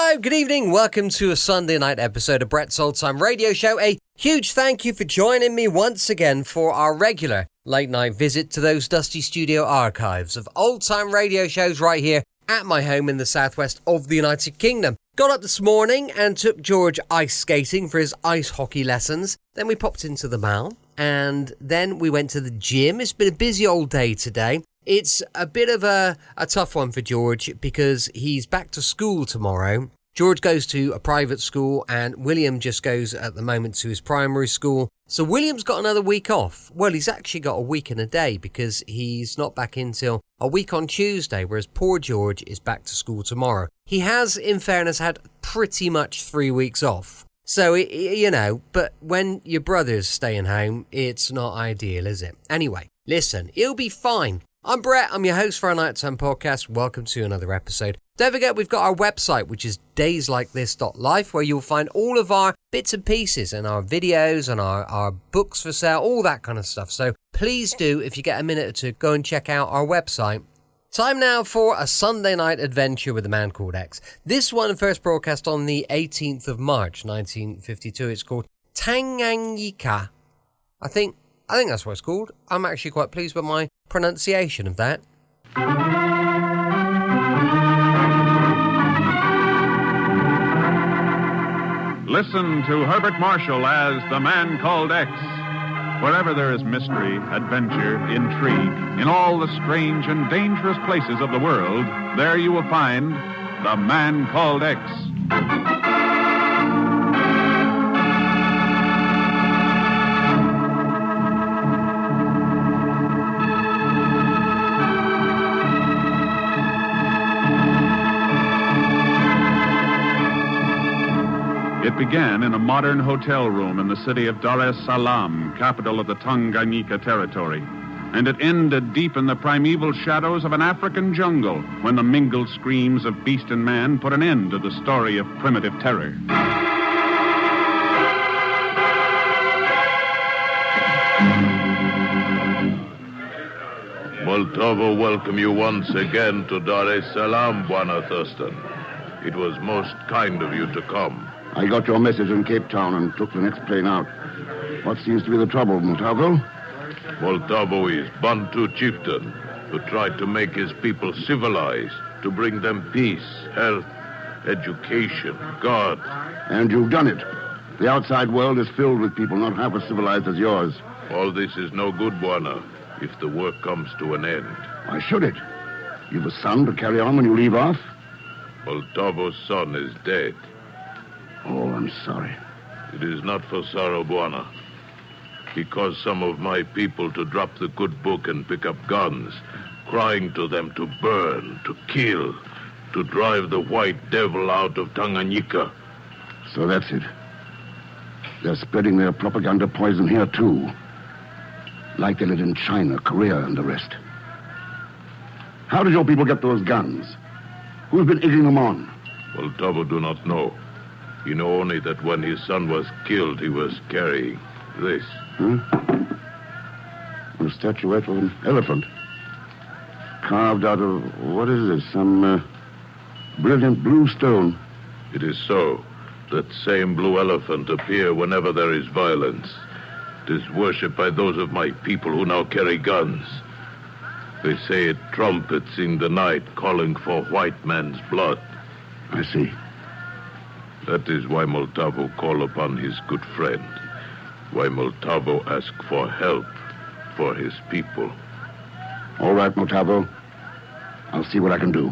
Hello, good evening. Welcome to a Sunday night episode of Brett's Old Time Radio Show. A huge thank you for joining me once again for our regular late night visit to those dusty studio archives of old time radio shows right here at my home in the southwest of the United Kingdom. Got up this morning and took George ice skating for his ice hockey lessons. Then we popped into the mall and then we went to the gym. It's been a busy old day today. It's a bit of a tough one for George because he's back to school tomorrow. George goes to a private school and William just goes at the moment to his primary school. So William's got another week off. Well, he's actually got a week and a day because he's not back until a week on Tuesday, whereas poor George is back to school tomorrow. He has, in fairness, had pretty much 3 weeks off. So, but when your brother's staying home, it's not ideal, is it? Anyway, listen, it'll be fine. I'm Brett, I'm your host for our Nighttime Podcast. Welcome to another episode. Don't forget, we've got our website, which is dayslikethis.life, where you'll find all of our bits and pieces and our videos and our books for sale, all that kind of stuff. So please do, if you get a minute or two, go and check out our website. Time now for a Sunday night adventure with a man called X. This one first broadcast on the 18th of March, 1952. It's called Tanganyika. I think that's what it's called. I'm actually quite pleased with my pronunciation of that. Listen to Herbert Marshall as the Man Called X. Wherever there is mystery, adventure, intrigue, in all the strange and dangerous places of the world, there you will find the Man Called X. It began in a modern hotel room in the city of Dar es Salaam, capital of the Tanganyika territory. And it ended deep in the primeval shadows of an African jungle when the mingled screams of beast and man put an end to the story of primitive terror. Multavo welcome you once again to Dar es Salaam, Bwana Thurston. It was most kind of you to come. I got your message in Cape Town and took the next plane out. What seems to be the trouble, Multavo? Multavo is Bantu chieftain who tried to make his people civilized, to bring them peace, health, education, God. And you've done it. The outside world is filled with people not half as civilized as yours. All this is no good, Bwana, if the work comes to an end. Why should it? You've a son to carry on when you leave off? Multavo's son is dead. Oh, I'm sorry. It is not for sorrow, Bwana. He caused some of my people to drop the good book and pick up guns, crying to them to burn, to kill, to drive the white devil out of Tanganyika. So that's it. They're spreading their propaganda poison here, too. Like they did in China, Korea, and the rest. How did your people get those guns? Who's been egging them on? Well, Tavo do not know. You know only that when his son was killed, he was carrying this. A statuette of an elephant. Carved out of, what is this, some brilliant blue stone. It is so. That same blue elephant appear whenever there is violence. It is worshipped by those of my people who now carry guns. They say it trumpets in the night, calling for white man's blood. I see. That is why Multavo call upon his good friend. Why Multavo ask for help for his people. All right, Multavo. I'll see what I can do.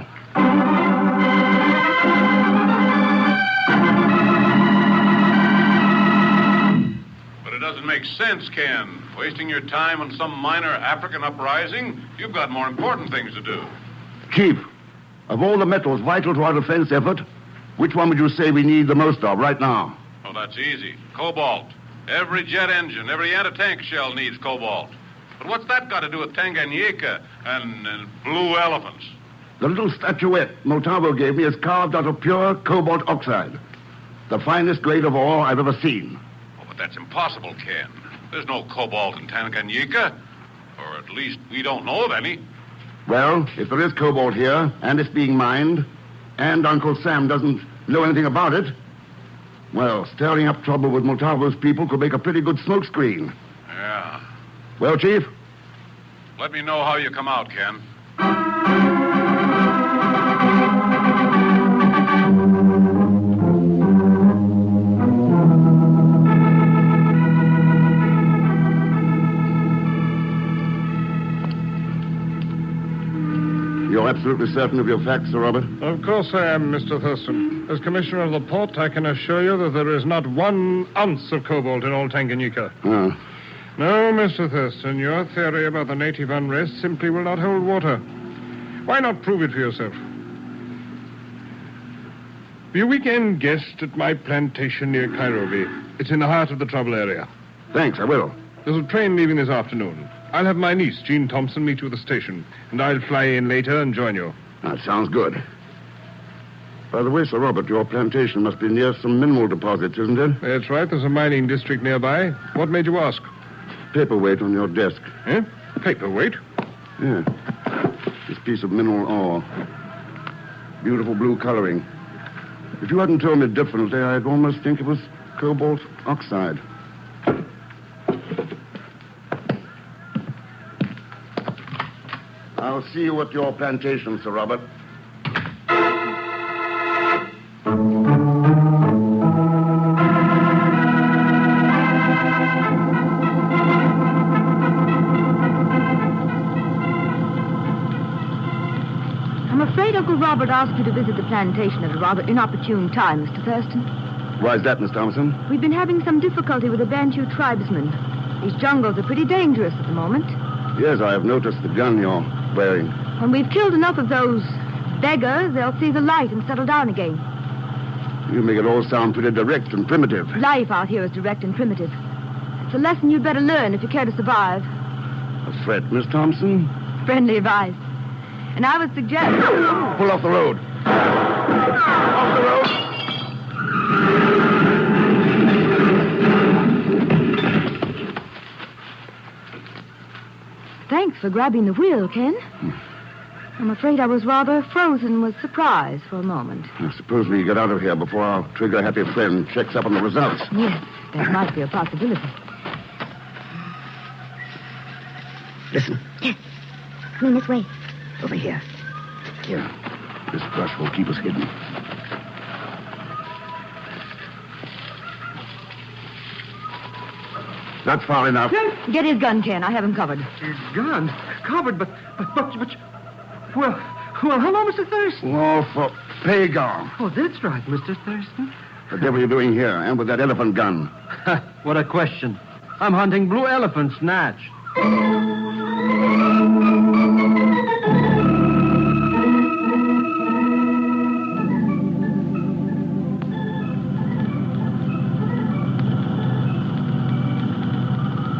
But it doesn't make sense, Ken. Wasting your time on some minor African uprising. You've got more important things to do. Chief, of all the metals vital to our defense effort, which one would you say we need the most of right now? Oh, that's easy. Cobalt. Every jet engine, every anti-tank shell needs cobalt. But what's that got to do with Tanganyika and blue elephants? The little statuette Multavo gave me is carved out of pure cobalt oxide. The finest grade of ore I've ever seen. Oh, but that's impossible, Ken. There's no cobalt in Tanganyika. Or at least we don't know of any. Well, if there is cobalt here, and it's being mined, and Uncle Sam doesn't Know anything about it? Well, stirring up trouble with Montalvo's people could make a pretty good smokescreen. Yeah. Well, Chief? Let me know how you come out, Ken. You're absolutely certain of your facts, Sir Robert? Of course I am, Mr. Thurston. As Commissioner of the Port, I can assure you that there is not 1 ounce of cobalt in all Tanganyika. Oh. No, Mr. Thurston, your theory about the native unrest simply will not hold water. Why not prove it for yourself? Be a weekend guest at my plantation near Nairobi. It's in the heart of the trouble area. Thanks, I will. There's a train leaving this afternoon. I'll have my niece, Jean Thompson, meet you at the station, and I'll fly in later and join you. That sounds good. By the way, Sir Robert, your plantation must be near some mineral deposits, isn't it? That's right. There's a mining district nearby. What made you ask? Paperweight on your desk. Eh? Paperweight? Yeah. This piece of mineral ore. Beautiful blue coloring. If you hadn't told me differently, I'd almost think it was cobalt oxide. I'll see you at your plantation, Sir Robert. I'm afraid Uncle Robert asked you to visit the plantation at a rather inopportune time, Mr. Thurston. Why is that, Miss Thompson? We've been having some difficulty with the Bantu tribesmen. These jungles are pretty dangerous at the moment. Yes, I have noticed the gun you're wearing. When we've killed enough of those beggars, they'll see the light and settle down again. You make it all sound pretty direct and primitive. Life out here is direct and primitive. It's a lesson you'd better learn if you care to survive. A threat, Miss Thompson? Friendly advice. And I would suggest... Pull off the road. Off the road. Thanks for grabbing the wheel, Ken. I'm afraid I was rather frozen with surprise for a moment. I suppose we get out of here before our trigger-happy friend checks up on the results. Yes, that might be a possibility. Listen. Yes. Come in this way. Over here. Here. This brush will keep us hidden. That's far enough. Get his gun, Ken. I have him covered. His gun? Covered, but... Well, hello, Mr. Thurston. Oh, for Pegon. Oh, that's right, Mr. Thurston. The devil are you doing here, and with that elephant gun? What a question. I'm hunting blue elephants, Natch.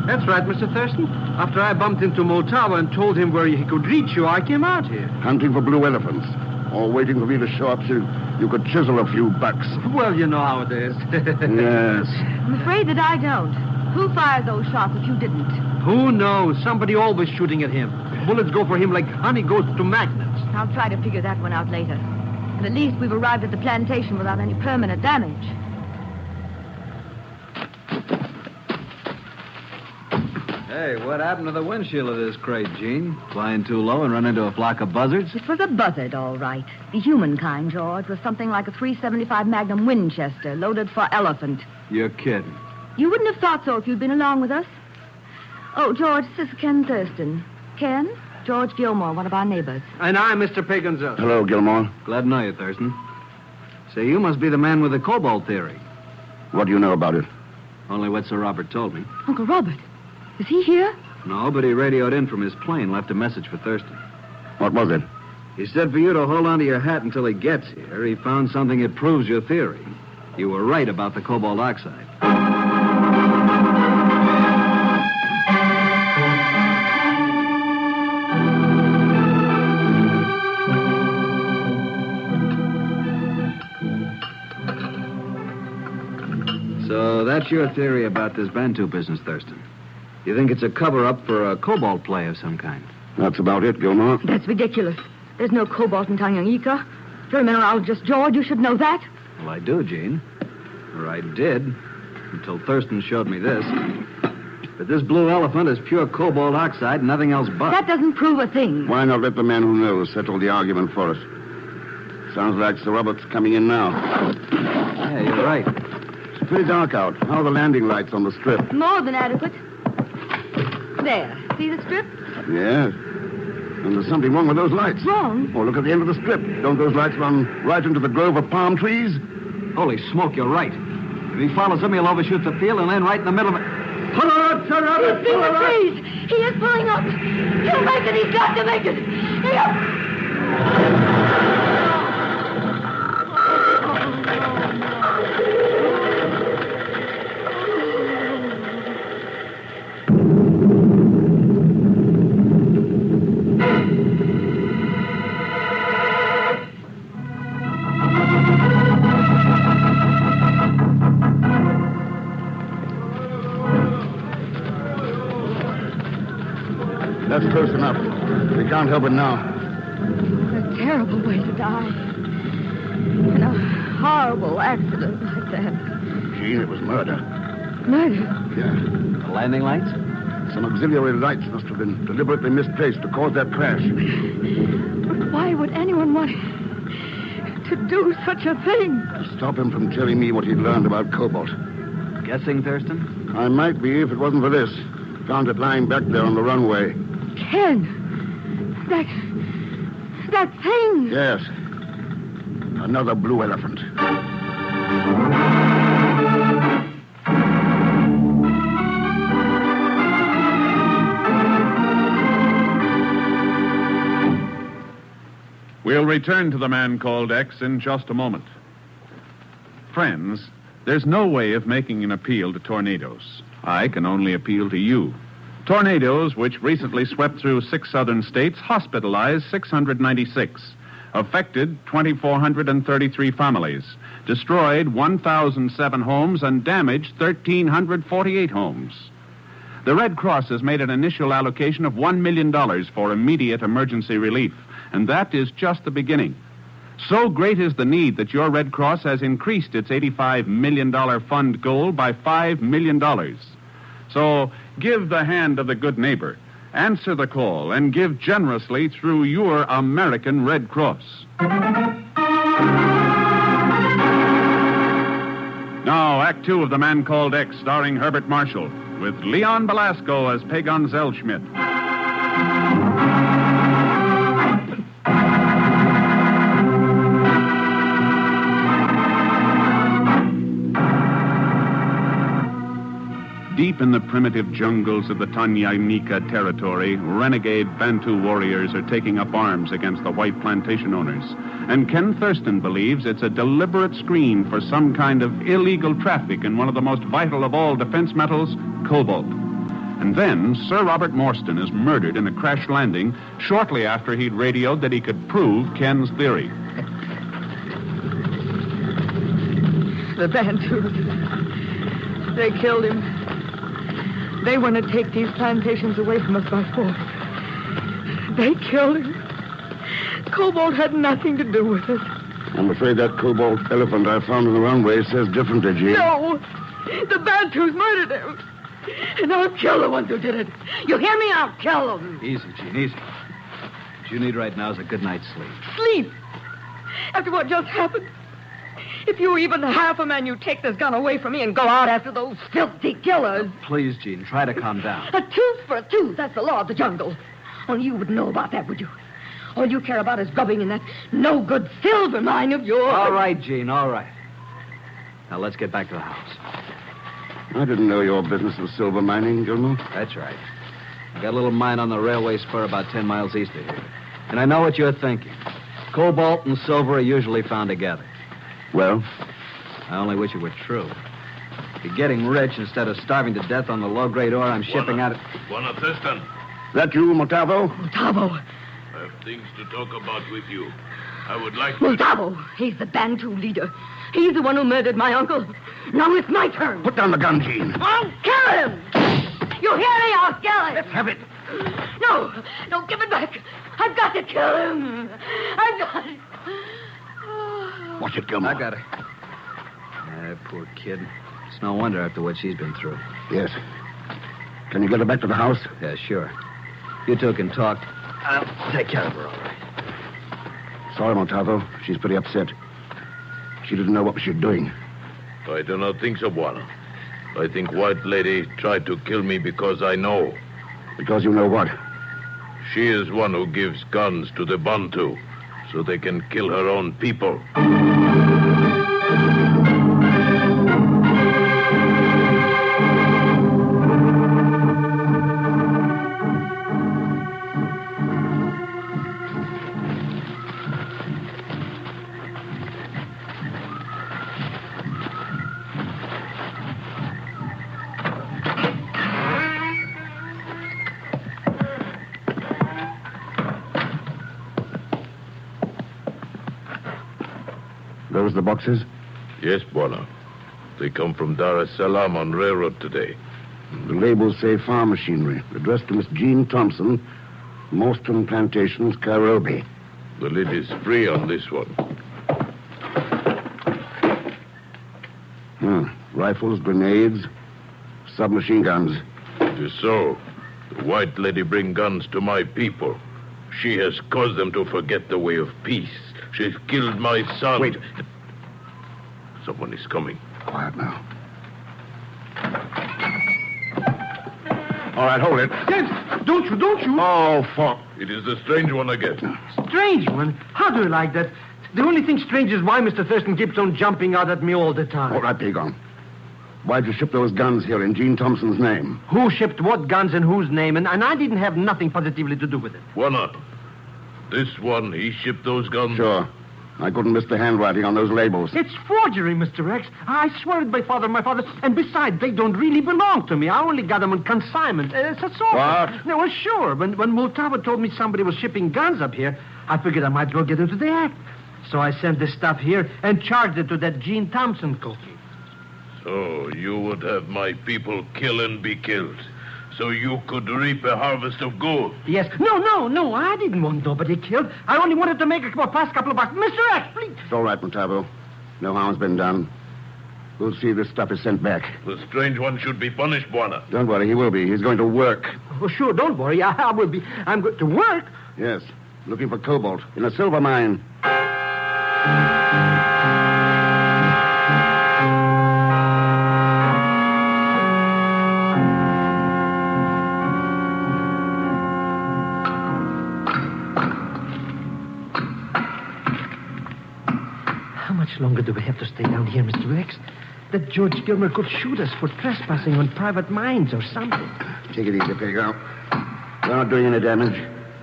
That's right, Mr. Thurston. After I bumped into Motawa and told him where he could reach you, I came out here. Hunting for blue elephants. Or waiting for me to show up so you could chisel a few bucks. Well, you know how it is. Yes. I'm afraid that I don't. Who fired those shots if you didn't? Who knows? Somebody always shooting at him. Bullets go for him like honey goes to magnets. I'll try to figure that one out later. But at least we've arrived at the plantation without any permanent damage. Hey, what happened to the windshield of this crate, Gene? Flying too low and run into a flock of buzzards? It was a buzzard, all right. The human kind, George, with something like a .375 Magnum Winchester loaded for elephant. You're kidding. You wouldn't have thought so if you'd been along with us. Oh, George, this is Ken Thurston. Ken? George Gilmore, one of our neighbors. And I'm Mr. Pegon Zellschmidt. Hello, Gilmore. Glad to know you, Thurston. Say, you must be the man with the cobalt theory. What do you know about it? Only what Sir Robert told me. Uncle Robert, is he here? No, but he radioed in from his plane, left a message for Thurston. What was it? He said for you to hold on to your hat until he gets here. He found something that proves your theory. You were right about the cobalt oxide. So that's your theory about this Bantu business, Thurston. You think it's a cover-up for a cobalt play of some kind? That's about it, Gilmore. That's ridiculous. There's no cobalt in Tanganyika. You're a mineralogist, George. You should know that. Well, I do, Gene. Or I did, until Thurston showed me this. But this blue elephant is pure cobalt oxide and nothing else but. That doesn't prove a thing. Why not let the man who knows settle the argument for us? Sounds like Sir Robert's coming in now. Yeah, you're right. It's pretty dark out. How are the landing lights on the strip? More than adequate. There. See the strip? Yes. And there's something wrong with those lights. Wrong? Oh, look at the end of the strip. Don't those lights run right into the grove of palm trees? Holy smoke, you're right. If he follows him, he'll overshoot the field and land right in the middle of it. Pull her up, Sir Robert! He's seen the trees! He is pulling up! He'll make it! He's got to make it! That's close enough. We can't help it now. A terrible way to die. In a horrible accident like that. Gene, it was murder. Murder? Yeah. The landing lights? Some auxiliary lights must have been deliberately misplaced to cause that crash. But why would anyone want to do such a thing? To stop him from telling me what he'd learned about cobalt. Guessing, Thurston? I might be if it wasn't for this. Found it lying back there on the runway. Ken! That thing! Yes. Another blue elephant. We'll return to the man called X in just a moment. Friends, there's no way of making an appeal to tornadoes. I can only appeal to you. Tornadoes, which recently swept through 6 southern states, hospitalized 696, affected 2,433 families, destroyed 1,007 homes, and damaged 1,348 homes. The Red Cross has made an initial allocation of $1 million for immediate emergency relief, and that is just the beginning. So great is the need that your Red Cross has increased its $85 million fund goal by $5 million. So give the hand of the good neighbor, answer the call, and give generously through your American Red Cross. Now, Act 2 of The Man Called X, starring Herbert Marshall, with Leon Belasco as Pegon Zellschmidt. Deep in the primitive jungles of the Tanganyika territory, renegade Bantu warriors are taking up arms against the white plantation owners. And Ken Thurston believes it's a deliberate screen for some kind of illegal traffic in one of the most vital of all defense metals, cobalt. And then Sir Robert Morstan is murdered in a crash landing shortly after he'd radioed that he could prove Ken's theory. The Bantus. They killed him. They want to take these plantations away from us by force. They killed him. Cobalt had nothing to do with it. I'm afraid that cobalt elephant I found on the runway says differently, Gene. No! The Bantus murdered him. And I'll kill the ones who did it. You hear me? I'll kill them. Easy, Gene, easy. What you need right now is a good night's sleep. Sleep? After what just happened? If you were even half a man, you'd take this gun away from me and go out after those filthy killers. Please, Gene, try to calm down. A tooth for a tooth. That's the law of the jungle. Only you wouldn't know about that, would you? All you care about is grubbing in that no-good silver mine of yours. All right, Gene, all right. Now, let's get back to the house. I didn't know your business was silver mining, Gilmore. That's right. I got a little mine on the railway spur about 10 miles east of here. And I know what you're thinking. Cobalt and silver are usually found together. Well? I only wish it were true. You're getting rich instead of starving to death on the low-grade ore I'm shipping out. Buona Thurston. That you, Mutavo? Mutavo. I have things to talk about with you. I would like to... Mutavo. He's the Bantu leader. He's the one who murdered my uncle. Now it's my turn. Put down the gun, Gene. I'll kill him. You hear me? I'll kill him. Let's have it. No, give it back. I've got to kill him. I've got it. Watch it, Gilmore. I got it. Poor kid. It's no wonder after what she's been through. Yes. Can you get her back to the house? Yeah, sure. You two can talk. I'll take care of her, all right. Sorry, Montalvo. She's pretty upset. She didn't know what she was doing. I do not think so, Buana. I think White Lady tried to kill me because I know. Because you know what? She is one who gives guns to the Bantu so they can kill her own people. Those the boxes? Yes, Buana. They come from Dar es Salaam on railroad today. The labels say farm machinery, addressed to Miss Jean Thompson, Morstan Plantations, Kairobi. The lid is free on this one. Rifles, grenades, submachine guns. It is so. The White Lady bring guns to my people. She has caused them to forget the way of peace. She's killed my son. Wait. Someone is coming. Quiet now. All right, hold it. Yes, don't you? Oh, fuck. It is the strange one again. Strange one? How do you like that? The only thing strange is why Mr. Thurston keeps on jumping out at me all the time. All right, Pegon. Why'd you ship those guns here in Jean Thompson's name? Who shipped what guns in whose name? And I didn't have nothing positively to do with it. Buana, this one, he shipped those guns? Sure. I couldn't miss the handwriting on those labels. It's forgery, Mr. X. I swear it by my father. And besides, they don't really belong to me. I only got them on consignment. That's all. What? No, well, sure. When Multava told me somebody was shipping guns up here, I figured I might as well get into the act. So I sent this stuff here and charged it to that Jean Thompson cookie. So you would have my people kill and be killed, so you could reap a harvest of gold. Yes. No. I didn't want nobody killed. I only wanted to make a past couple of bucks. Mr. X, please. It's all right, Montalvo. No harm's been done. We'll see if this stuff is sent back. The strange one should be punished, Buana. Don't worry, he will be. He's going to work. Oh, sure, don't worry. I will be. I'm going to work. Yes, looking for cobalt in a silver mine. How much longer do we have to stay down here, Mr. X? That George Gilmer could shoot us for trespassing on private mines or something. Take it easy, Pegon. We're not doing any damage.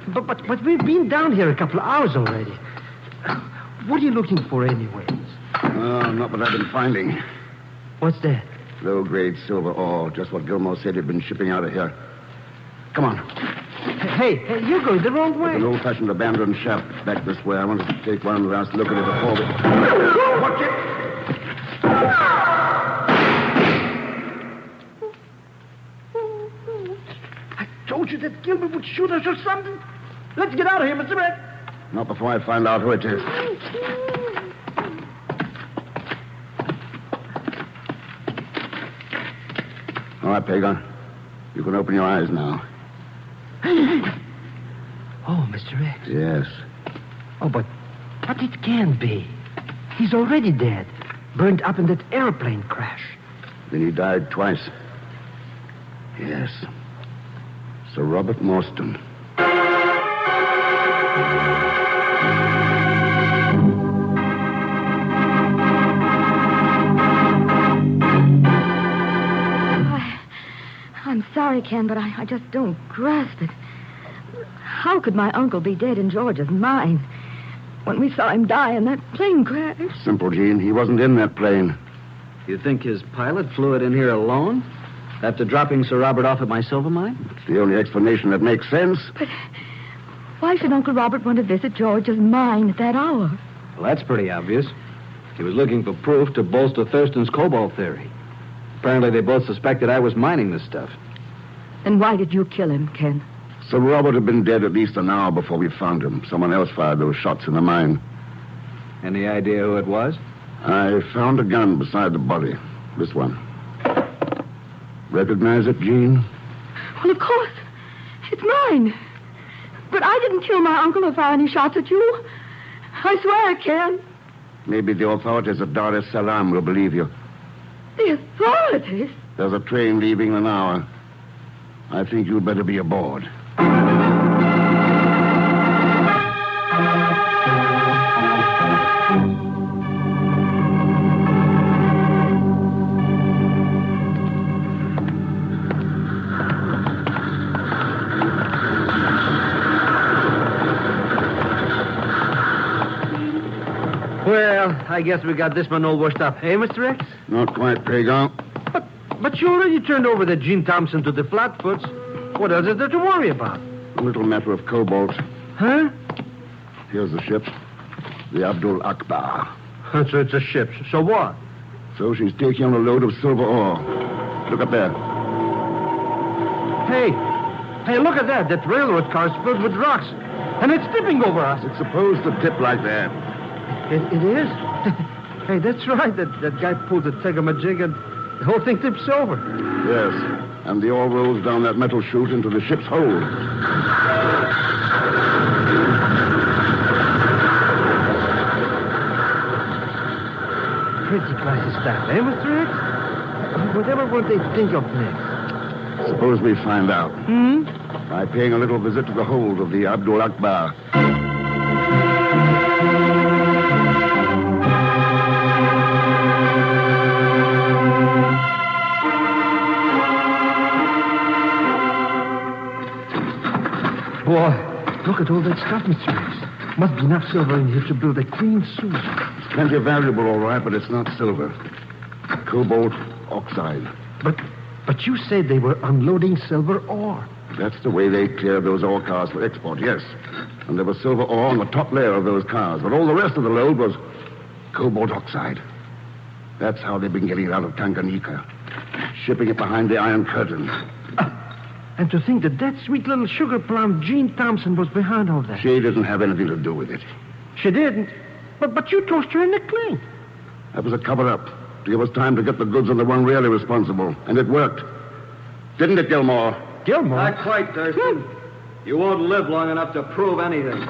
But we've been down here a couple of hours already. What are you looking for anyways? Oh, not what I've been finding. What's that? Low-grade silver ore, just what Gilmore said he'd been shipping out of here. Come on. Hey, you're going the wrong way. There's an old-fashioned abandoned shaft back this way. I wanted to take one last look at it before we... Watch it! I told you that Gilbert would shoot us or something. Let's get out of here, Mr. Red. Not before I find out who it is. All right, Pegon. You can open your eyes now. Oh, Mr. X. Yes. Oh, but it can't be. He's already dead. Burned up in that airplane crash. Then he died twice. Yes. Sir Robert Morstan. I'm sorry, Ken, but I just don't grasp it. How could my uncle be dead in George's mine when we saw him die in that plane crash? Simple, Gene. He wasn't in that plane. You think his pilot flew it in here alone? After dropping Sir Robert off at my silver mine? It's the only explanation that makes sense. But why should Uncle Robert want to visit George's mine at that hour? Well, that's pretty obvious. He was looking for proof to bolster Thurston's cobalt theory. Apparently, they both suspected I was mining this stuff. And why did you kill him, Ken? Sir Robert had been dead at least an hour before we found him. Someone else fired those shots in the mine. Any idea who it was? I found a gun beside the body. This one. Recognize it, Jean? Well, of course. It's mine. But I didn't kill my uncle or fire any shots at you. I swear I can. Maybe the authorities at Dar es Salaam will believe you. The authorities? There's a train leaving in an hour. I think you'd better be aboard. Well, I guess we got this one all washed up. Hey, Mr. X? Not quite, Pegon. But you already turned over the Gene Thompson to the Flatfoots. What else is there to worry about? A little matter of cobalt. Huh? Here's the ship. The Abdul Akbar. So it's a ship. So what? So she's taking on a load of silver ore. Look up there. Hey, look at that. That railroad car's filled with rocks. And it's tipping over us. It's supposed to tip like that. It is? Hey, that's right. That guy pulled the thingamajig and the whole thing tips over. Yes, and the ore rolls down that metal chute into the ship's hold. Pretty classy stuff, eh, Mr. X? Whatever will they think of next? Suppose we find out. By paying a little visit to the hold of the Abdul Akbar. Boy, look at all that stuff, Mr. X. Must be enough silver in here to build a clean suit. It's plenty valuable, all right, but it's not silver. Cobalt oxide. But you said they were unloading silver ore. That's the way they cleared those ore cars for export, yes. And there was silver ore on the top layer of those cars, but all the rest of the load was cobalt oxide. That's how they've been getting it out of Tanganyika. Shipping it behind the Iron Curtain. And to think that sweet little sugar plum Jean Thompson was behind all that. She didn't have anything to do with it. She didn't? But you tossed her in the clink. That was a cover-up to give us time to get the goods on the one really responsible. And it worked. Didn't it, Gilmore? Gilmore? Not quite, Thurston. You won't live long enough to prove anything. All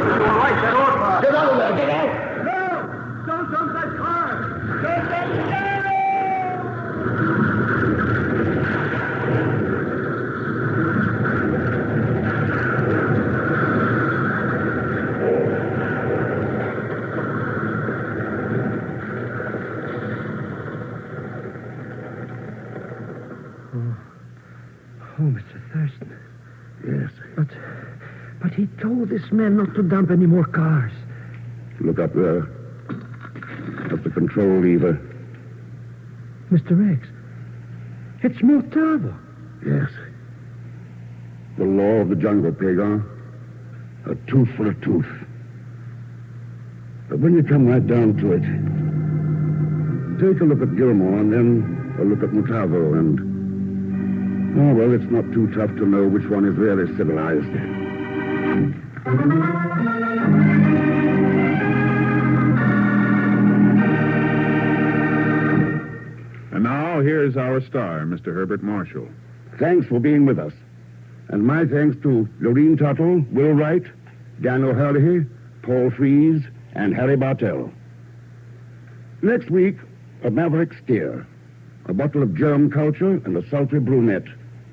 right, that ore car. Get out of there, get out! No! Don't dump that car! Get that Oh, Mr. Thurston. Yes. But he told this man not to dump any more cars. Look up there. At the control lever. Mr. X, it's Motavo. Yes. The law of the jungle, Pegon. A tooth for a tooth. But when you come right down to it, take a look at Gilmore and then a look at Motavo and... Oh, well, it's not too tough to know which one is really civilized. And now, here's our star, Mr. Herbert Marshall. Thanks for being with us. And my thanks to Lorene Tuttle, Will Wright, Daniel Herlihy, Paul Fries, and Harry Bartell. Next week, a maverick steer, a bottle of germ culture, and a sultry brunette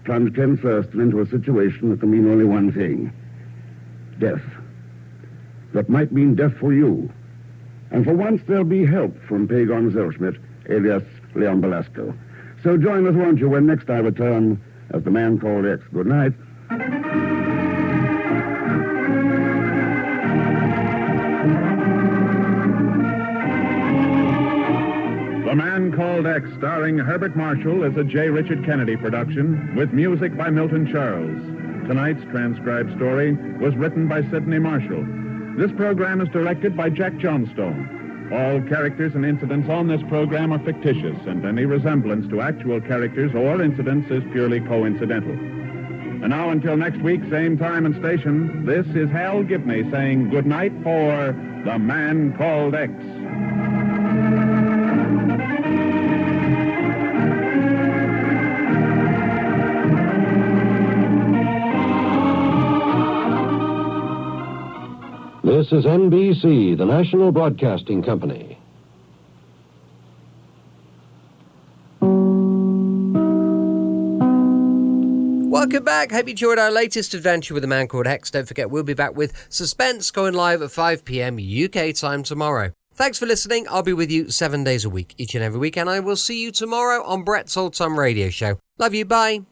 plunged Ken Thurston into a situation that can mean only one thing. Death. That might mean death for you. And for once, there'll be help from Pegon Zellschmidt, alias Leon Belasco. So join us, won't you, when next I return as the Man Called X. Good night. The Man Called X, starring Herbert Marshall, is a J. Richard Kennedy production with music by Milton Charles. Tonight's transcribed story was written by Sidney Marshall. This program is directed by Jack Johnstone. All characters and incidents on this program are fictitious, and any resemblance to actual characters or incidents is purely coincidental. And now, until next week, same time and station, this is Hal Gibney saying good night for The Man Called X. This is NBC, the National Broadcasting Company. Welcome back. Hope you enjoyed our latest adventure with a man called Hex. Don't forget, we'll be back with Suspense going live at 5 p.m. UK time tomorrow. Thanks for listening. I'll be with you 7 days a week, each and every week, and I will see you tomorrow on Brett's Old Time Radio Show. Love you. Bye.